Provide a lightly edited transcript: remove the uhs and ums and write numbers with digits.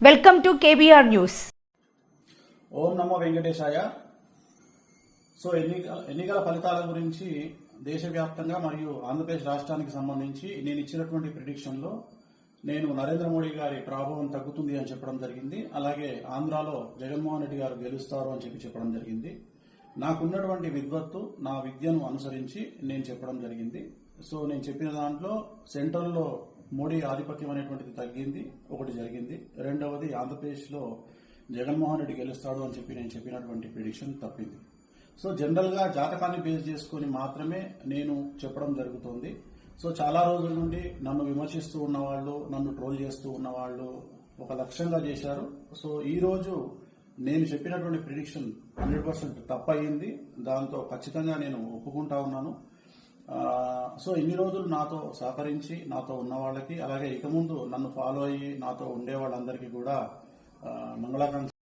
Welcome to KBR news. ఓం నమో వెంకటేశాయ. సో ఎన్నికల ఫలితాల గురించి దేశవ్యాప్తంగా మరియు ఆంధ్రప్రదేశ్ రాష్ట్రానికి సంబంధించి నేను ఇచ్చినటువంటి ప్రిడిక్షన్లో నేను నరేంద్ర మోడీ గారి ప్రభావం తగ్గుతుంది అని చెప్పడం జరిగింది. అలాగే ఆంధ్రాలో జగన్మోహన్ రెడ్డి గారు గెలుస్తారు అని చెప్పడం జరిగింది. నాకున్నటువంటి విద్వత్తు, నా విద్యను అనుసరించి నేను చెప్పడం జరిగింది. సో నేను చెప్పిన దాంట్లో సెంట్రల్లో మోడీ ఆధిపత్యం అనేటువంటిది తగ్గింది, ఒకటి జరిగింది. రెండవది ఆంధ్రప్రదేశ్లో జగన్మోహన్ రెడ్డి గెలుస్తాడు అని నేను చెప్పినటువంటి ప్రిడిక్షన్ తప్పింది. సో జనరల్ గా జాతకాన్ని బేస్ చేసుకుని మాత్రమే నేను చెప్పడం జరుగుతుంది. సో చాలా రోజుల నుండి నన్ను విమర్శిస్తూ ఉన్నవాళ్ళు, నన్ను ట్రోల్ చేస్తూ ఉన్నవాళ్ళు ఒక లక్ష్యంగా చేశారు. సో ఈ రోజు నేను చెప్పినటువంటి ప్రిడిక్షన్ 100% తప్పయింది. దాంతో ఖచ్చితంగా నేను ఒప్పుకుంటా ఉన్నాను. సో ఇన్ని రోజులు నాతో సహకరించి నాతో ఉన్న వాళ్ళకి, అలాగే ఇక ముందు నన్ను ఫాలో అయ్యి నాతో ఉండే వాళ్ళందరికీ కూడా మంగళాకాంక్ష